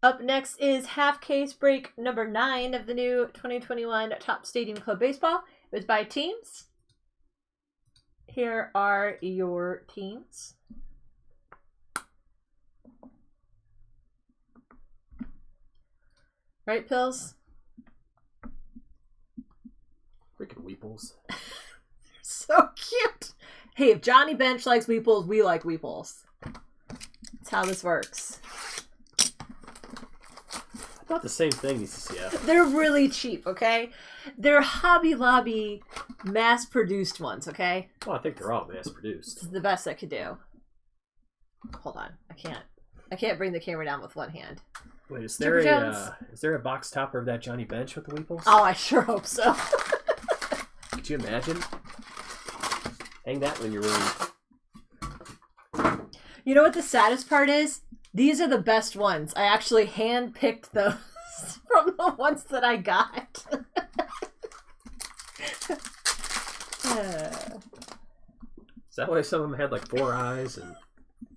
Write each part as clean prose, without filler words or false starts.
Up next is half case break number 9 of the new 2021 Top Stadium Club Baseball. It was by teams. Here are your teams. Right, Pills? Freaking Weeples. So cute. Hey, if Johnny Bench likes Weeples, we like Weeples. That's how this works. Not the same thing, ECCF. They're really cheap, okay? They're Hobby Lobby mass-produced ones, okay? Well, I think they're all mass-produced. This is the best I could do. Hold on, I can't bring the camera down with one hand. Wait, is there a box topper of that Johnny Bench with the Weeples? Oh, I sure hope so. Could you imagine? Hang that when you're really... You know what the saddest part is? These are the best ones. I actually hand-picked those from the ones that I got. Is that why some of them had like 4 eyes? And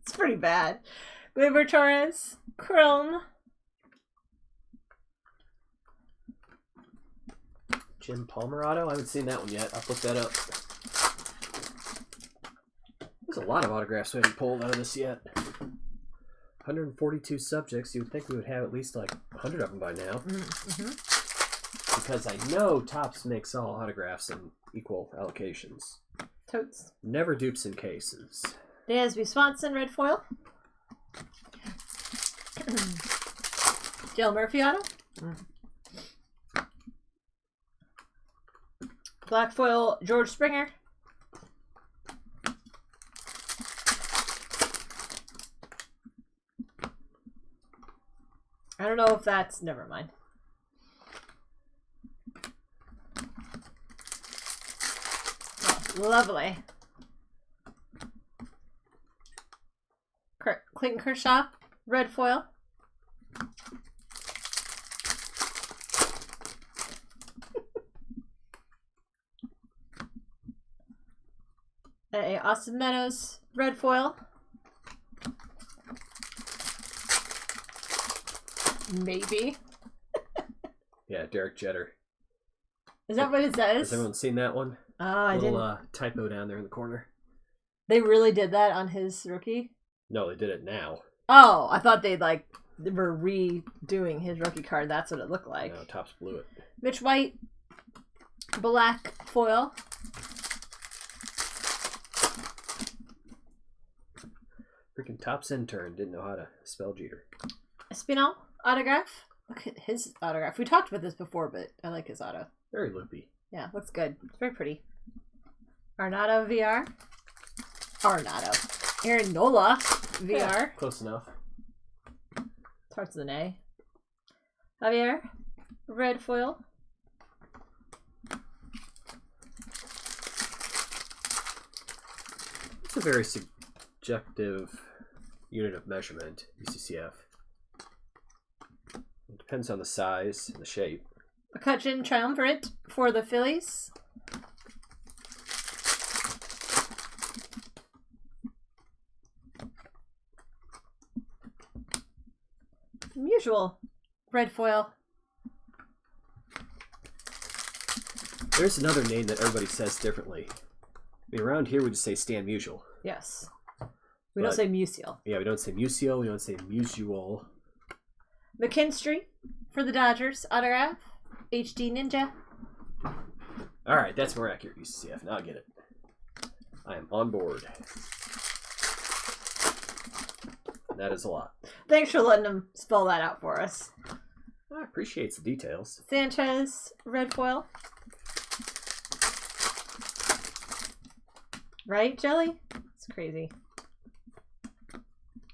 it's pretty bad. Gleyber Torres, Chrome, Jim Palmerado? I haven't seen that one yet. I'll look that up. There's a lot of autographs we haven't pulled out of this yet. 142 subjects. You would think we would have at least like 100 of them by now. Mm-hmm. Because I know Topps makes all autographs in equal allocations. Totes. Never dupes in cases. Dansby Swanson, red foil. Dale Murphy auto. Black foil, George Springer. I don't know if that's... Never mind. Oh, lovely. Clayton Kershaw, red foil. Austin Meadows, red foil. Maybe. Yeah, Derek Jeter. Is that what it says? Has everyone seen that one? Oh, I didn't. Little typo down there in the corner. They really did that on his rookie? No, they did it now. Oh, I thought they were redoing his rookie card. That's what it looked like. No, Topps blew it. Mitch White, black foil. Freaking Topps intern didn't know how to spell Jeter. Espinal autograph. Look at his autograph. We talked about this before, but I like his auto. Very loopy. Yeah, looks good. It's very pretty. Arnado VR. Arnado. Aaron Nola VR. Yeah, close enough. Starts with an A. Javier. Red foil. It's a very subjective unit of measurement, UCCF. It depends on the size and the shape. McCutcheon Triumvirate for the Phillies. Usual red foil. There's another name that everybody says differently. I mean, around here we just say Stan Musial. Yes. We don't say Musial. Yeah, we don't say Musial. We don't say Musial. McKinstry for the Dodgers autograph. HD Ninja. All right, that's more accurate, UCCF. Now I get it. I am on board. That is a lot. Thanks for letting him spell that out for us. I appreciate the details. Sanchez, red foil. Right, Jelly? It's crazy.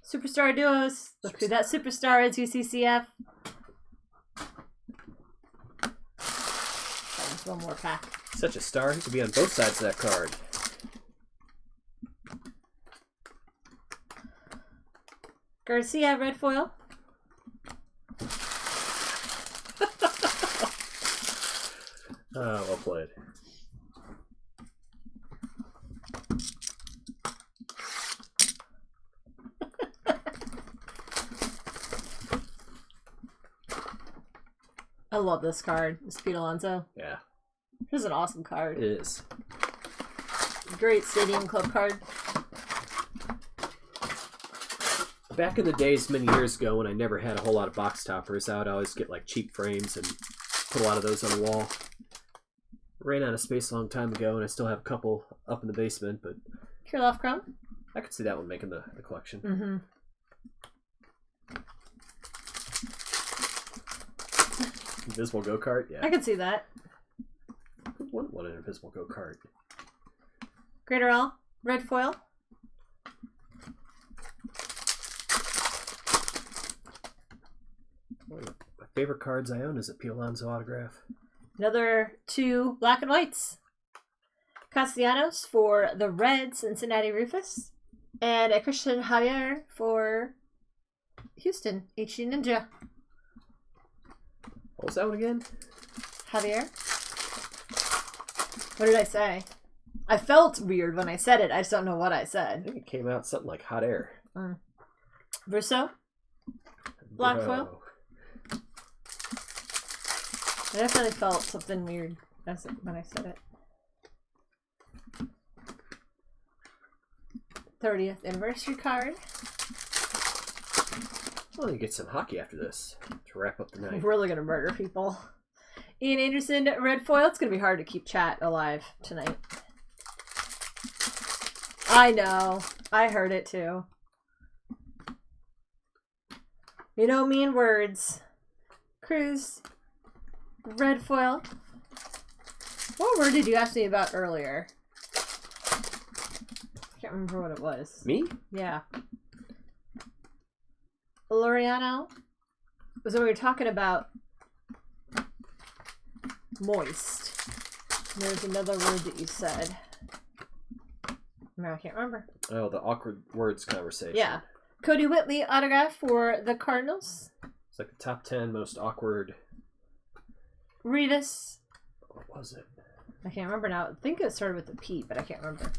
Superstar duos. Look who that superstar is, UCCF. There's one more pack. Such a star. He could be on both sides of that card. Garcia, red foil. Well played. I love this card. This Pete Alonso. Yeah. This is an awesome card. It is. Great Stadium Club card. Back in the days, many years ago, when I never had a whole lot of box toppers, I would always get like cheap frames and put a lot of those on the wall. Ran out of space a long time ago, and I still have a couple up in the basement, but... Kirilov Chrome? I could see that one making the collection. Mm-hmm. Invisible go-kart? Yeah. I could see that. Who wouldn't want an invisible go-kart? Greater All, red foil. One of my favorite cards I own is a Pete Alonso autograph. Another 2 black and whites. Castellanos for the red Cincinnati Rufus. And a Christian Javier for Houston, HD Ninja. What was that one again? Javier. What did I say? I felt weird when I said it. I just don't know what I I said. think it came out something like Hot Air. Verso. Black foil. I definitely felt something weird when I said it. 30th anniversary card. Well, you get some hockey after this to wrap up the night. We're really gonna murder people. Ian Anderson, red foil. It's gonna be hard to keep chat alive tonight. I know. I heard it too. You know me and words. Cruz, red foil. What word did you ask me about earlier? I can't remember what it was. Me? Yeah. Loriano. Was when we were talking about moist. There's another word that you said. No, I can't remember. Oh, the awkward words conversation. Yeah. Cody Whitley autograph for the Cardinals. It's like the top 10 most awkward. Rivas. What was it? I can't remember now. I think it started with a P, but I can't remember.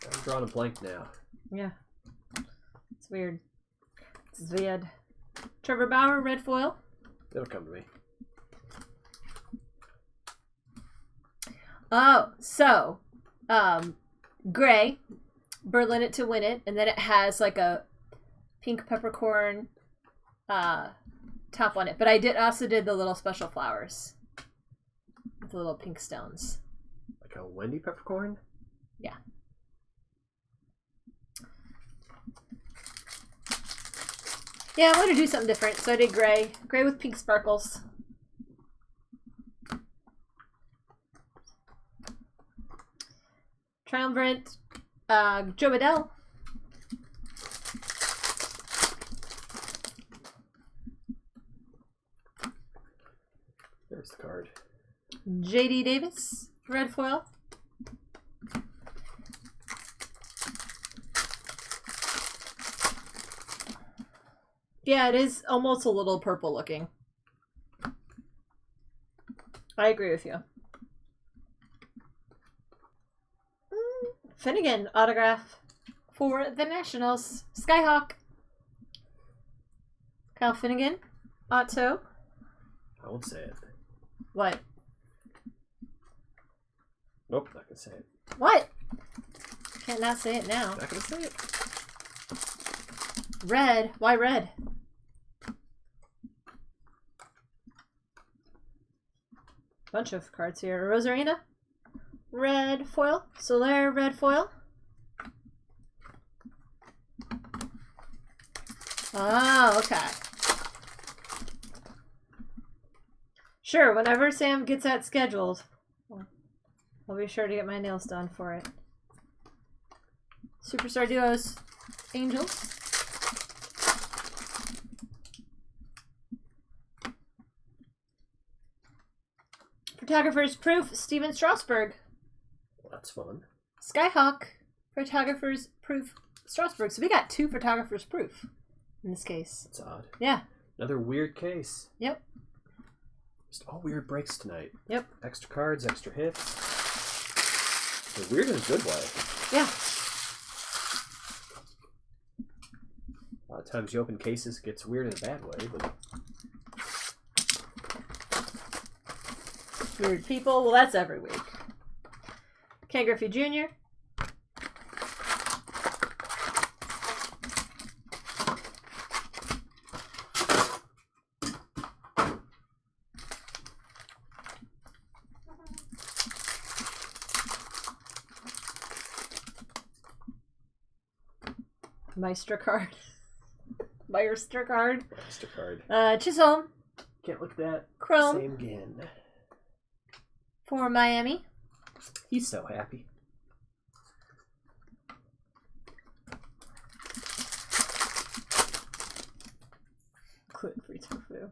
I'm drawing a blank now. Yeah. It's weird. It's weird. Trevor Bauer, red foil. It'll come to me. Oh, so, gray, Berlin it to win it, and then it has like a pink peppercorn top on it. But I also did the little special flowers with the little pink stones. Like a Wendy peppercorn? Yeah. Yeah, I wanted to do something different, so I did gray. Gray with pink sparkles. Triumvirate, Joe Bedell. There's the card. JD Davis, red foil. Yeah, it is almost a little purple looking. I agree with you. Finnegan autograph for the Nationals. Skyhawk. Kyle Finnegan. Otto. I won't say it. What? Nope, not gonna say it. What? Can't not say it now. Not gonna say it. Red. Why red? Bunch of cards here. Rosarina. Red foil. Soler, red foil. Oh, okay. Sure, whenever Sam gets that scheduled, I'll be sure to get my nails done for it. Superstar Duos, Angels. Photographer's Proof, Steven Strasberg. Well, that's fun. Skyhawk, Photographer's Proof, Strasberg. So we got 2 Photographer's Proof in this case. That's odd. Yeah. Another weird case. Yep. Just all weird breaks tonight. Yep. Extra cards, extra hits. They're weird in a good way. Yeah. A lot lot of times you open cases, it gets weird in a bad way, but... Weird people. Well, that's every week. Ken Griffey Jr. Meister card. Meister card. Meister card. Chisholm. Can't look at that. Chrome. Same again. For Miami. He's so happy. Gluten-free tofu.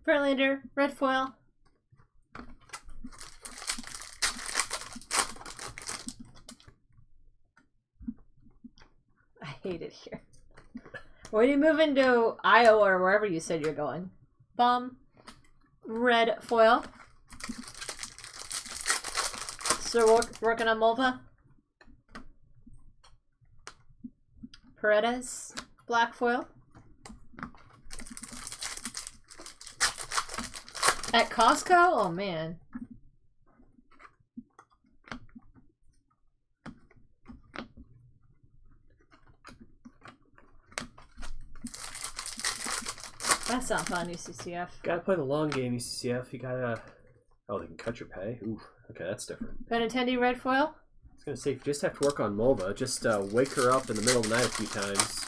Verlander. Red foil. I hate it here. When you move into Iowa or wherever you said you're going. Bomb. Red foil. So working on Mulva. Paredes. Black foil. At Costco? Oh man. That's not fun, UCCF. Gotta play the long game, UCCF. You gotta... Oh, they can cut your pay? Ooh, okay, that's different. Benintendi red foil? I was gonna say, if you just have to work on Mulva, just wake her up in the middle of the night a few times.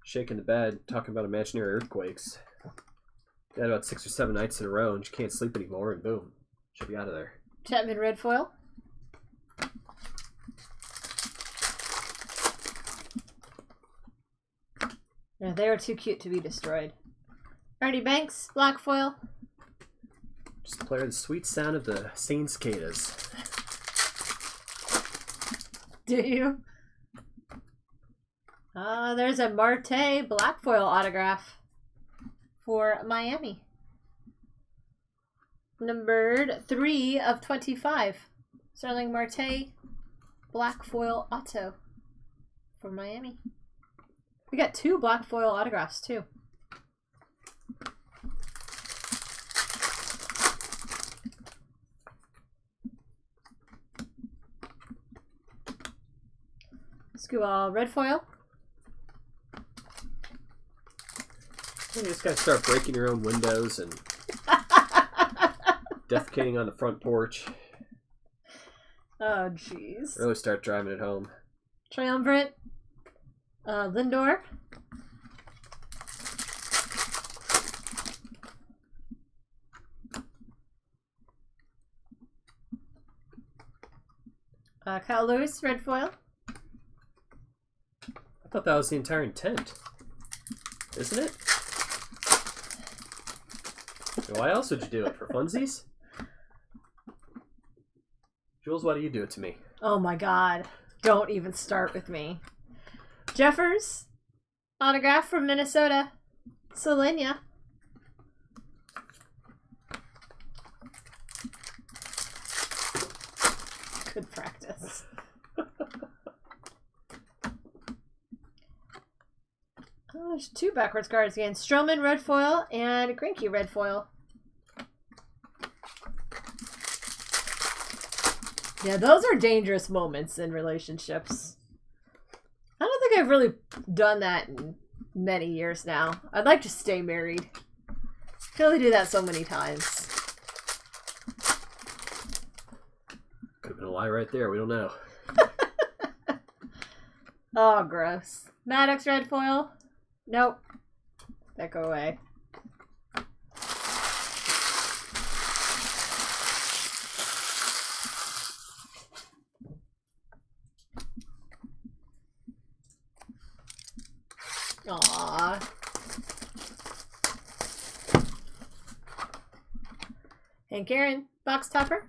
Shaking the bed, talking about imaginary earthquakes. Got about 6 or 7 nights in a row and she can't sleep anymore, and boom. She'll be out of there. Chapman red foil? Yeah, they are too cute to be destroyed. Ernie Banks, black foil. Just play her the sweet sound of the singing cicadas. Do you? There's a Marte black foil autograph for Miami. Numbered 3 of 25. Sterling Marte black foil auto for Miami. We got 2 black foil autographs too. Skubal red foil. You just gotta start breaking your own windows and defecating on the front porch. Oh jeez. Really start driving it home. Triumvirate. Lindor. Kyle Lewis, red foil. I thought that was the entire intent. Isn't it? Why else would you do it? For funsies? Jules, why do you do it to me? Oh my god. Don't even start with me. Jeffers. Autograph from Minnesota. Selenia. Good practice. Oh, there's 2 backwards cards again. Stroman red foil and Greinke red foil. Yeah, those are dangerous moments in relationships. I don't think I've really done that in many years now. I'd like to stay married. I can only do that so many times. Could have been a lie right there. We don't know. Oh, gross. Maddox red foil. Nope. That go away. Aww. And Karen, box topper.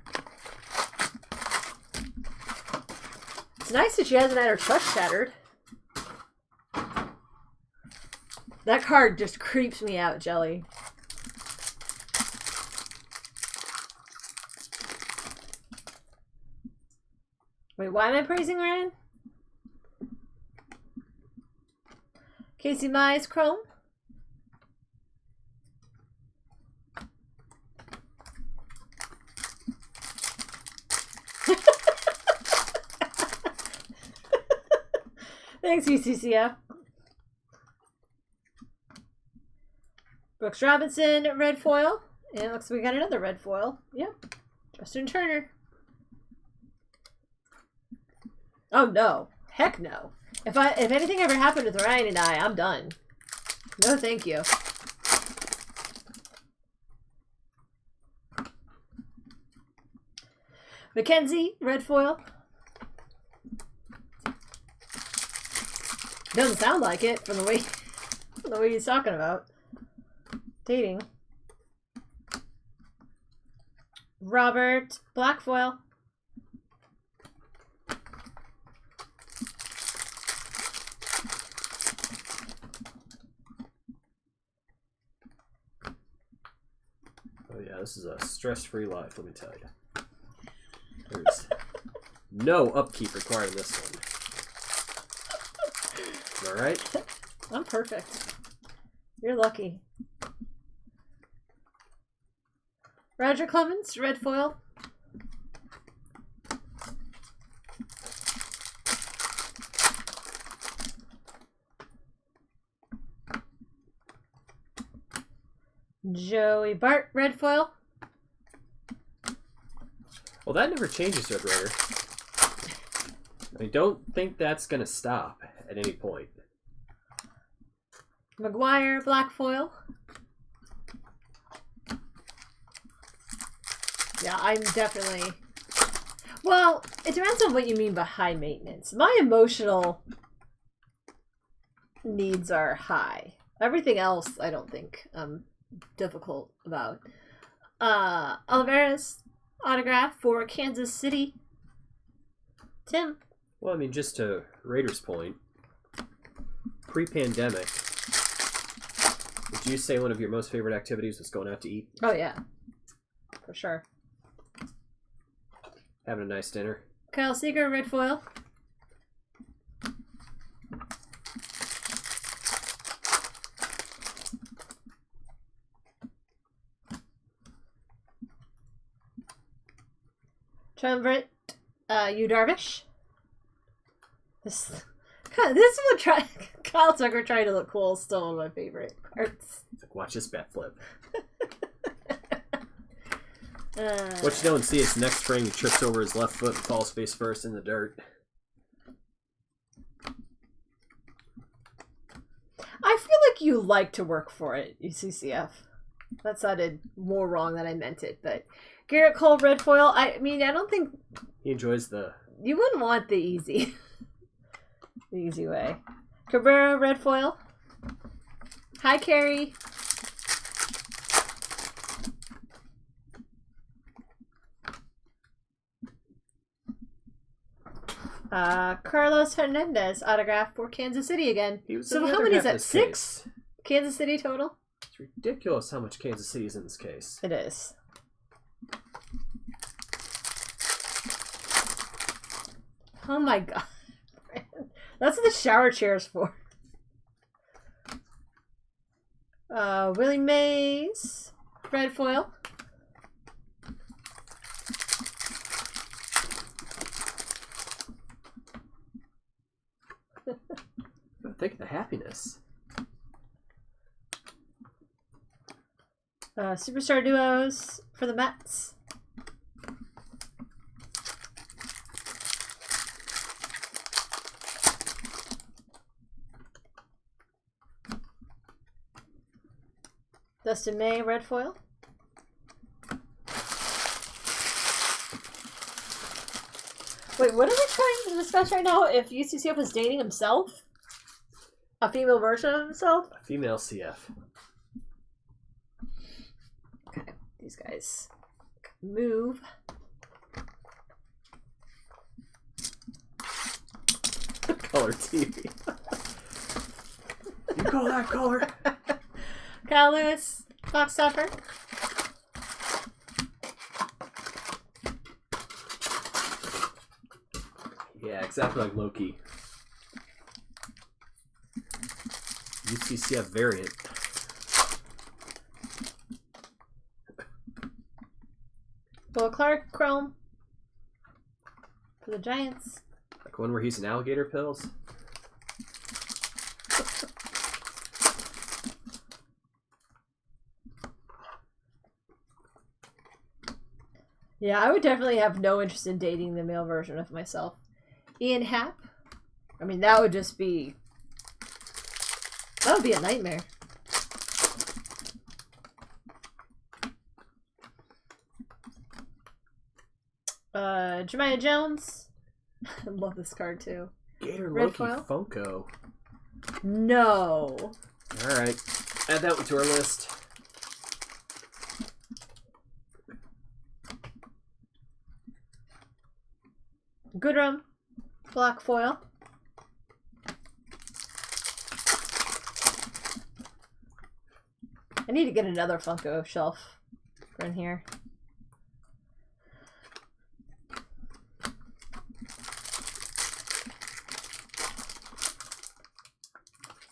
It's nice that she hasn't had her trust shattered. That card just creeps me out, Jelly. Wait, why am I praising Ryan? Casey Mize Chrome. Thanks, UCCF. Brooks Robinson, red foil. And it looks like we got another red foil. Yep. Justin Turner. Oh no. Heck no. If anything ever happened with Ryan and I'm done. No thank you. Mackenzie, red foil. Doesn't sound like it from the way he's talking about dating. Robert, black foil. Oh yeah, this is a stress-free life, let me tell you. There's no upkeep required in this one. Am I right? I'm perfect. You're lucky. Roger Clemens, red foil. Joey Bart, red foil. Well, that never changes, Red Rider. I don't think that's going to stop at any point. McGuire, black foil. Yeah, I'm definitely... Well, it depends on what you mean by high maintenance. My emotional needs are high. Everything else, I don't think I'm difficult about. Oliveira's autograph for Kansas City. Tim. Well, I mean, just to Raiders' point, pre-pandemic, would you say one of your most favorite activities was going out to eat? Oh, yeah. For sure. Having a nice dinner? Kyle Seager, red foil. Trevor, Yu Darvish. This is what Kyle Tucker trying to look cool is still one of my favorite cards. It's like, watch this bat flip. What you don't see is next frame he trips over his left foot and falls face first in the dirt. I feel like you like to work for it, UCCF. That sounded more wrong than I meant it, but Garrett Cole, red foil. I mean, I don't think he enjoys the... You wouldn't want the easy the easy way. Cabrera, red foil. Hi, Carrie. Carlos Hernandez autograph for Kansas City again. So how many is that? 6? Kansas City total? It's ridiculous how much Kansas City is in this case. It is. Oh my god. That's what the shower chair's for. Willie Mays, red foil. Think of the happiness. Superstar duos for the Mets. Dustin May, red foil. Wait, what are we trying to discuss right now? If UCCF was dating himself? A female version of himself? A female CF. Okay, these guys move. Color TV. You call that color? Kyle Lewis, box topper. Yeah, exactly like Loki. UCCF variant. Will Clark Chrome for the Giants. Like one where he's in alligator pills. Yeah, I would definitely have no interest in dating the male version of myself. Ian Happ. I mean, that would just be... That would be a nightmare. Jemiah Jones. I love this card too. Gator Red Loki foil? Funko. No. Alright. Add that one to our list. Goodrum. Black foil. I need to get another Funko shelf for in here.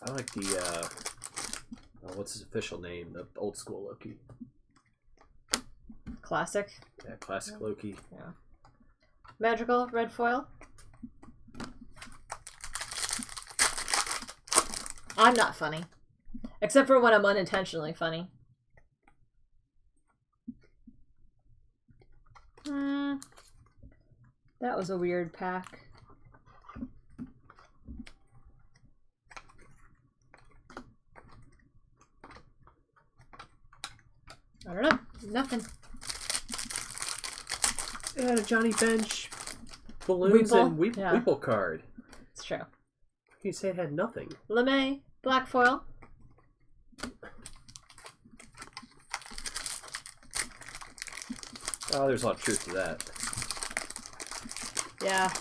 I like the, what's his official name? The old school Loki. Classic. Yeah, classic Loki. Yeah. Magical red foil. I'm not funny. Except for when I'm unintentionally funny. That was a weird pack. I don't know. Nothing. It had a Johnny Bench balloons Weeple? and Yeah. Weeple card. It's true. You say it had nothing. LeMay, black foil. Oh, there's a lot of truth to that. Yeah.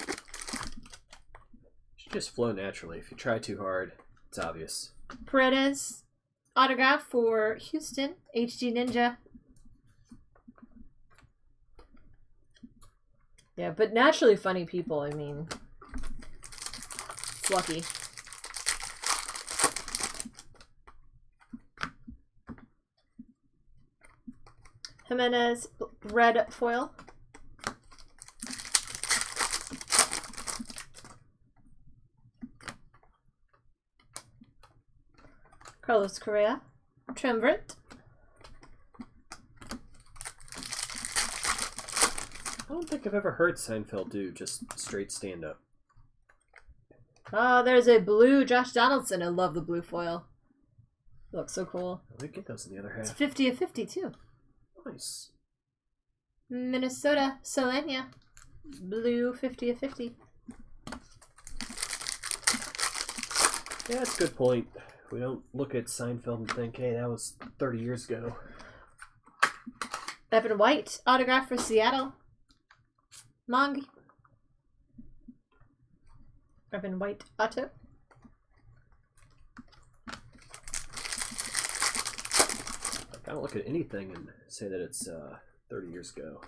It should just flow naturally. If you try too hard, it's obvious. Paredes, autograph for Houston, HD Ninja. Yeah, but naturally funny people, I mean, it's lucky. Jimenez, red foil. Carlos Correa, Triumvirate. I don't think I've ever heard Seinfeld do just straight stand-up. Oh, there's a blue Josh Donaldson. I love the blue foil. It looks so cool. I might get those in the other It's half. 50 of 50 too. Nice. Minnesota, Selenia. Blue 50 of 50. Yeah, that's a good point. We don't look at Seinfeld and think, hey, that was 30 years ago. Evan White, autograph for Seattle. Mong. Evan White, auto. I don't look at anything and say that it's 30 years ago.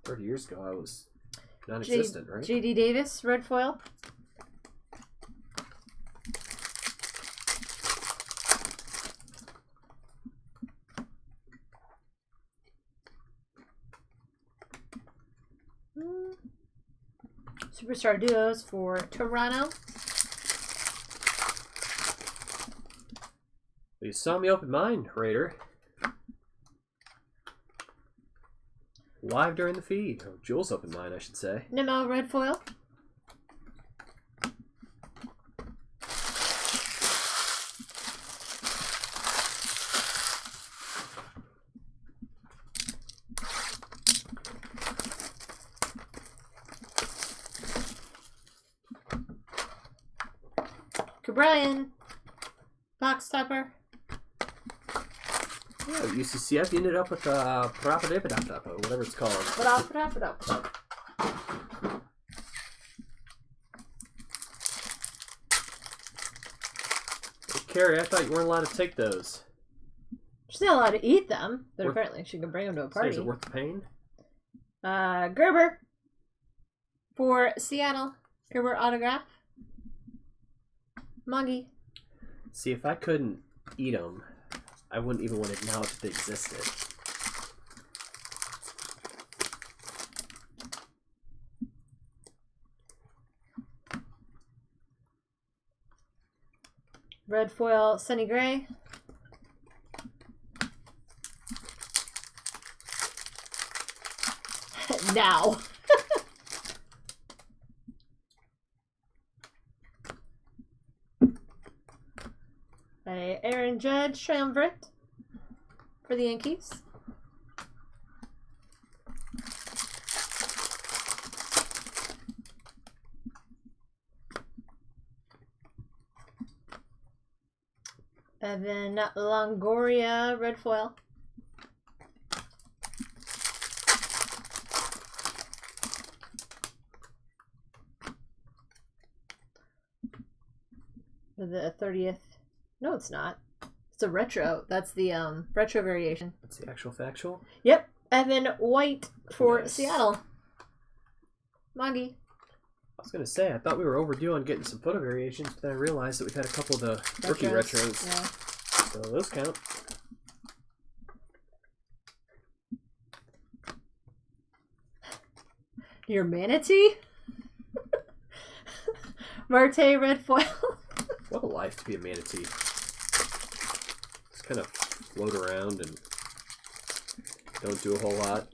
30 years ago, I was non-existent, right? J.D. Davis, red foil. Superstar duos for Toronto. You saw me open mine, Raider. Live during the feed. Or Jules opened mine, I should say. Nemo, red foil. Brian, box topper. Yeah, UCCF ended up with whatever it's called. Hey, Carrie, I thought you weren't allowed to take those. She's not allowed to eat them, but apparently she can bring them to a party. Is it worth the pain? Gerber for Seattle. Gerber autograph. Moggy. See, if I couldn't eat them, I wouldn't even want to acknowledge that they existed. Red foil, Sunny Gray. Now. Aaron Judge, Triumvirate for the Yankees. Evan Longoria, red foil. For the 30th. No, it's not. It's a retro. That's the retro variation. That's the actual factual? Yep. Evan White for Nice. Seattle. Moggy. I was going to say, I thought we were overdue on getting some photo variations, but then I realized that we've had a couple of the rookie retros. Yeah. So those count. Your manatee? Marte, red foil. What a life to be a manatee. Just kind of float around and don't do a whole lot.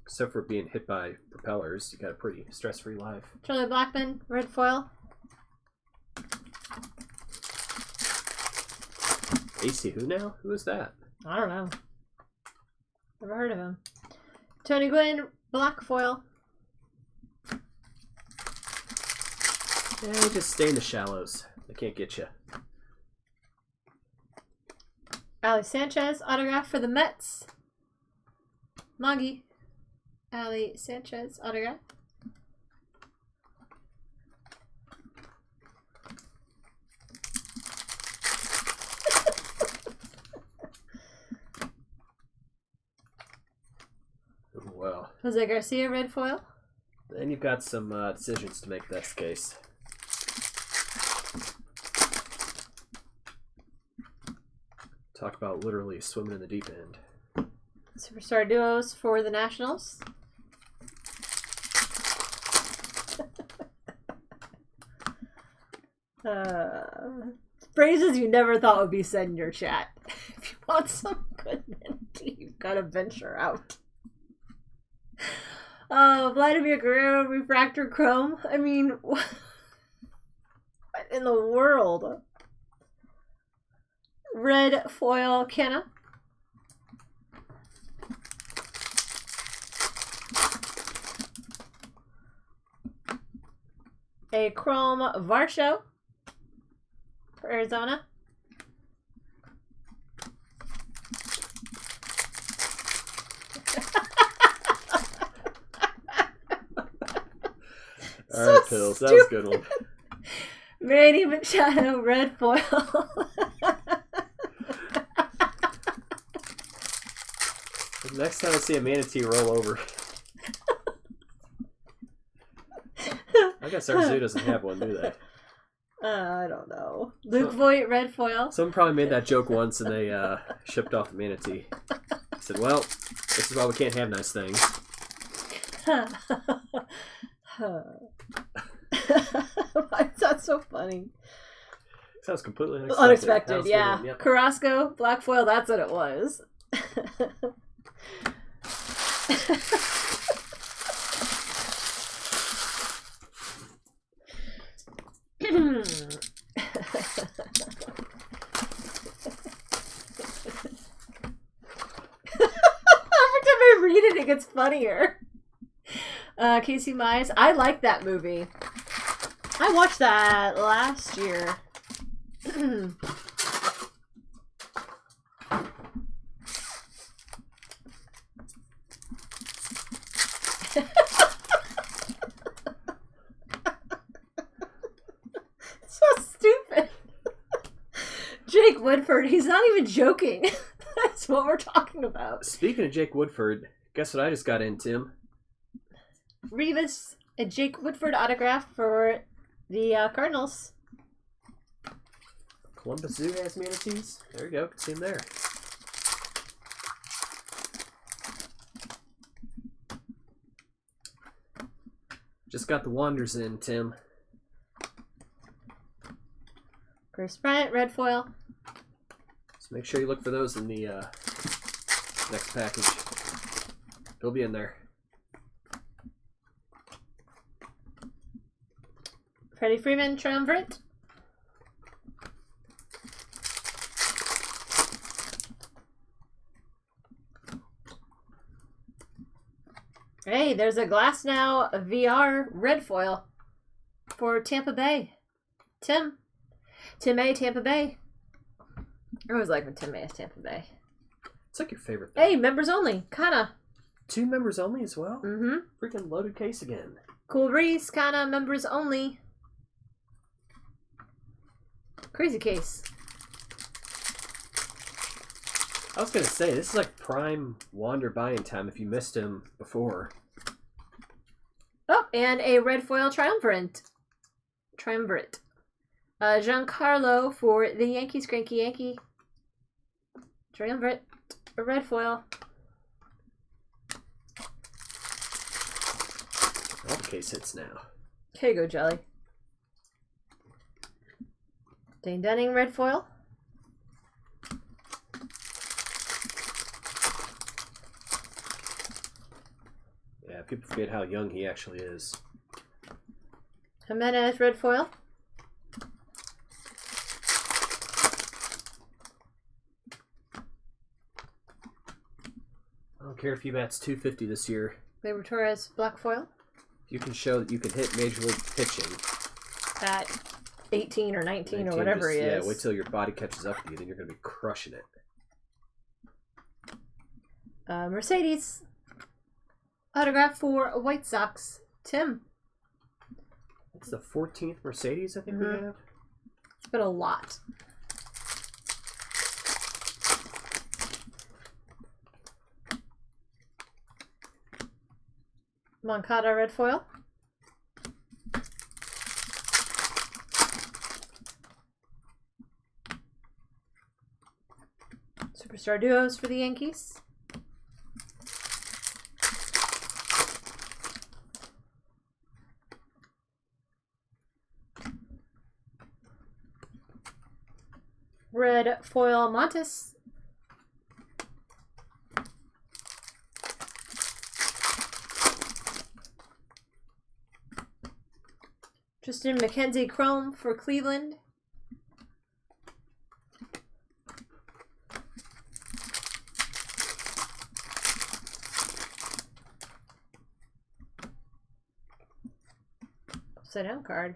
Except for being hit by propellers, you got a pretty stress-free life. Charlie Blackman, red foil. AC who now? Who is that? I don't know. Never heard of him. Tony Gwynn, black foil. Yeah, you just stay in the shallows. They can't get you. Ali Sanchez, autograph for the Mets. Moggy. Ali Sanchez, autograph. Well. Jose Garcia, red foil. Then you've got some decisions to make this case. Talk about literally swimming in the deep end. Superstar duos for the Nationals. Phrases you never thought would be said in your chat. If you want some good manatee, you've got to venture out. Vladimir Guerrero, refractor chrome. I mean, what in the world? Red foil Canna. A chrome Varsho for Arizona. All right, Pills. That was a good one. Manny Machado, red foil. Next time I see a manatee roll over. I guess our zoo doesn't have one, do they? I don't know. Luke Voigt, red foil. Someone probably made that joke once and they shipped off the manatee. Said, well, this is why we can't have nice things. Why is that so funny? Sounds completely unexpected. Unexpected, yeah. Yep. Carrasco, black foil, that's what it was. Every time I read it, it gets funnier. Casey Mize. I like that movie. I watched that last year. So stupid. Jake Woodford, he's not even joking. That's what we're talking about. Speaking of Jake Woodford, guess what I just got in, Tim? Revis, a Jake Woodford autograph for the Cardinals. Columbus Zoo has manatees. There you go. Can see them there. Just got the Wanders in, Tim. Chris Bryant, red foil. So make sure you look for those in the next package. They'll be in there. Freddie Freeman, triumvirate. Hey, there's a Glass Now VR red foil for Tampa Bay. Tim A, Tampa Bay. I always like when Tim A is Tampa Bay. It's like your favorite thing. Hey, members only. Kinda. 2 members only as well? Mm-hmm. Freaking loaded case again. Cool breeze, kinda members only. Crazy case. I was gonna say, this is like prime Wander buying time if you missed him before. Oh, and a red foil triumvirate. Giancarlo for the Yankees, Cranky Yankee. Triumvirate, a red foil. All the case hits now. Here you go, Jelly. Dane Dunning, red foil. Yeah, people forget how young he actually is. Jimenez, red foil. I don't care if he bats 250 this year. Gleyber Torres, black foil. If you can show that you can hit Major League pitching At 18 or 19 or whatever he is. Yeah, wait till your body catches up to you, then you're going to be crushing it. Mercedes. Autograph for White Sox. Tim. It's the 14th Mercedes I think we have. It's been a lot. Moncada, red foil. Superstar duos for the Yankees. Red foil Montes. Tristan McKenzie chrome for Cleveland. Upside down card.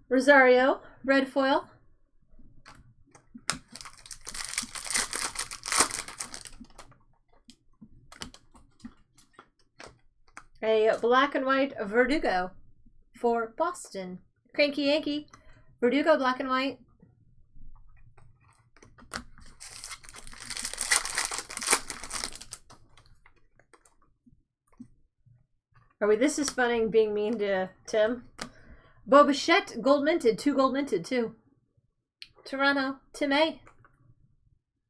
Rosario, red foil. A black and white Verdugo for Boston. Cranky Yankee. Verdugo, black and white. Are we this is funny being mean to Tim? Bo Bichette, gold minted. 2 gold minted, too. Toronto, Tim A.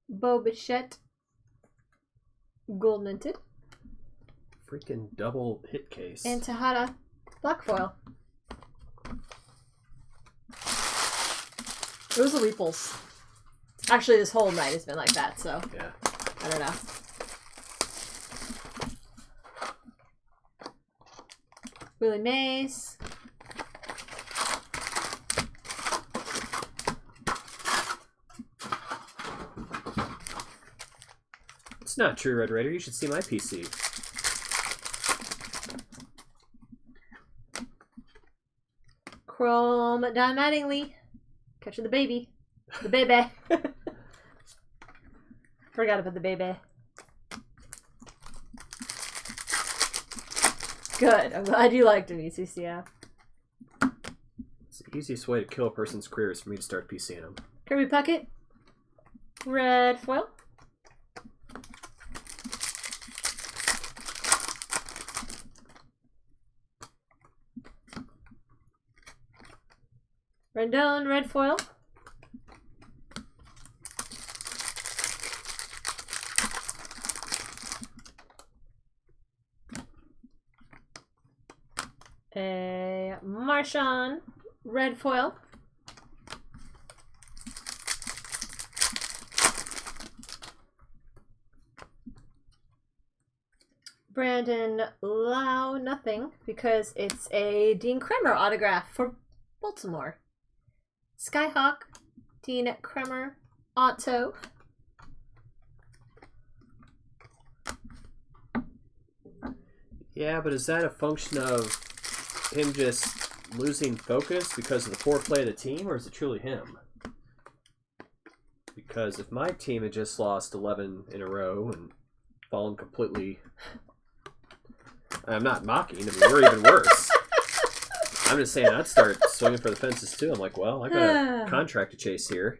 Bo Bichette, gold minted. Freaking double hit case. And Tejada, black foil. Those are Weeples. Actually, this whole night has been like that, so yeah. I don't know. Willie Mays. It's not true, Red Raider. You should see my PC. Chrome Don Mattingly. Catching the baby. The baby. Forgot about the baby. Good. I'm glad you liked him, ECCF. It's the easiest way to kill a person's career is for me to start PCing them. Kirby Puckett. Red foil. Rendon, red foil. A Marshawn red foil. Brandon Lau, nothing, because it's a Dean Kremer autograph for Baltimore. Skyhawk, Dean Kremer, Auto. Yeah, but is that a function of him just losing focus because of the poor play of the team, or is it truly him? Because if my team had just lost 11 in a row and fallen completely... I'm not mocking. I mean, we're even worse. I'm just saying I'd start swinging for the fences too. I'm like, well, I got a contract to chase here.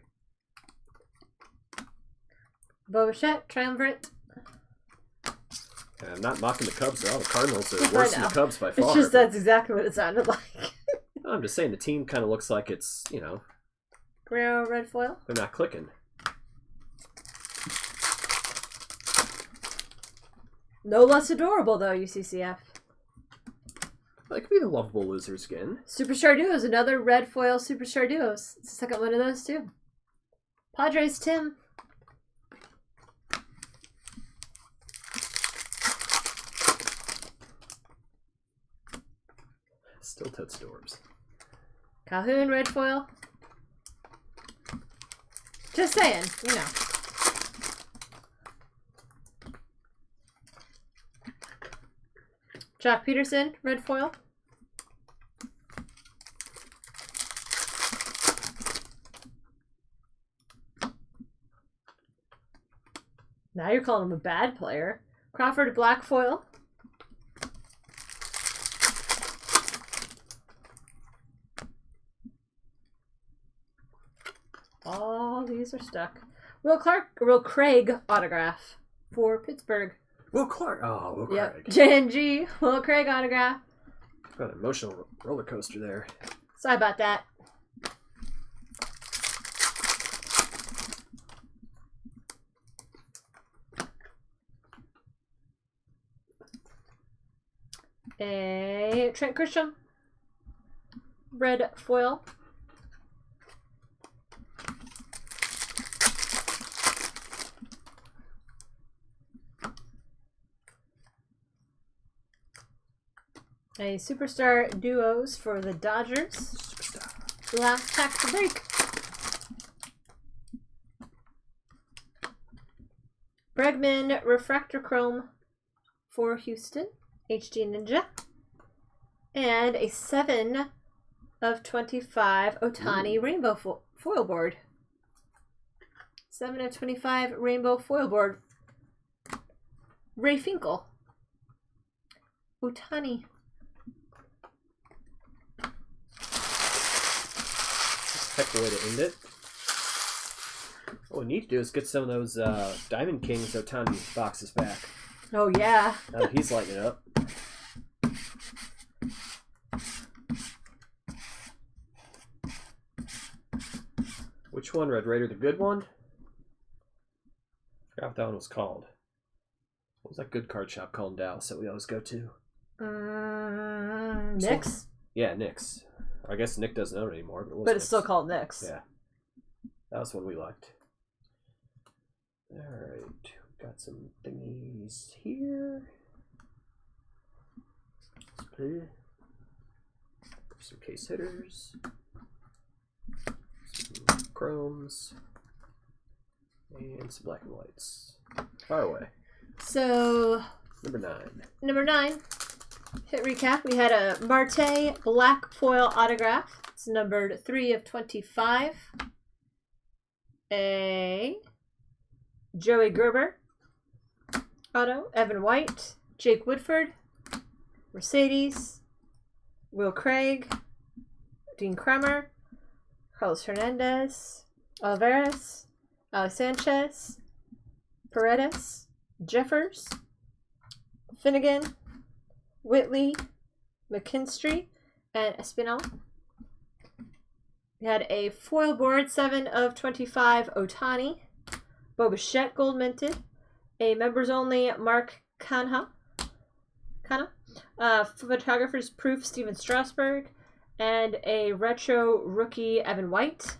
Bobichette, Triumvirate. And I'm not mocking the Cubs at all. The Cardinals are worse than the Cubs by far. It's just that's exactly what it sounded like. I'm just saying the team kind of looks like it's, you know... Guerrero red foil. They're not clicking. No less adorable, though, UCCF. They could be the lovable losers again. Superstar Duos, another red foil Superstar Duos. It's the second one of those, too. Padres, Tim. Still totes Dorbs. Calhoun, red foil. Just saying, you know. Jock Peterson, red foil. Now you're calling him a bad player. Crawford, black foil. All these are stuck. Will Craig autograph for Pittsburgh. Will Clark. Oh, Will Craig. JNG, Will Craig autograph. Got an emotional roller coaster there. Sorry about that. A Trent Grisham, red foil. A Superstar Duos for the Dodgers. Superstar. Last pack to break. Bregman Refractor Chrome for Houston. HD Ninja. And a 7 of 25 Ohtani Rainbow Foil Board. 7 of 25 Rainbow Foil Board. Ray Finkel. Ohtani. Heck of a way to end it. What we need to do is get some of those Diamond Kings Ohtani boxes back. Oh, yeah. Now that he's lighting it up. Which one, Red Raider? The good one? I forgot what that one was called. What was that good card shop called in Dallas that we always go to? Nick's? Yeah, Nick's. I guess Nick doesn't own it anymore, but it was. But it's still called Nick's. Yeah. That was one we liked. Alright. Got some thingies here. Let's play. Some case hitters. Some chromes. And some black and whites. Fire away. So, Number 9. Hit recap. We had a Marte black foil autograph. It's numbered 3 of 25. A Joey Gerber auto. Evan White. Jake Woodford. Mercedes. Will Craig. Dean Kremer. Carlos Hernandez. Alvarez. Alex Sanchez. Paredes. Jeffers. Finnegan. Whitley, McKinstry, and Espinal. We had a foil board, 7 of 25 Ohtani. Bobichette gold minted. A members only Mark Canha. Photographer's Proof, Steven Strasberg. And a retro rookie, Evan White.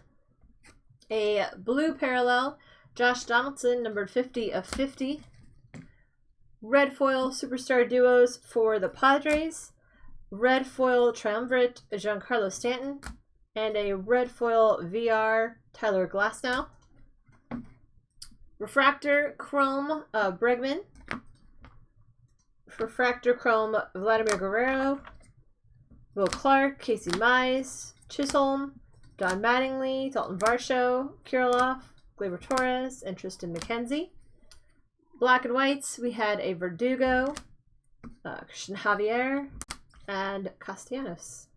A blue parallel, Josh Donaldson, numbered 50 of 50. Red foil superstar duos for the Padres. Red foil triumvirate, Giancarlo Stanton. And a red foil VR, Tyler Glasnow. Refractor chrome, Bregman. Refractor chrome, Vladimir Guerrero. Will Clark, Casey Mize, Chisholm, Don Mattingly, Dalton Varsho, Kirilloff, Gleyber Torres, and Tristan McKenzie. Black and whites, we had a Verdugo, Christian Javier, and Castellanos.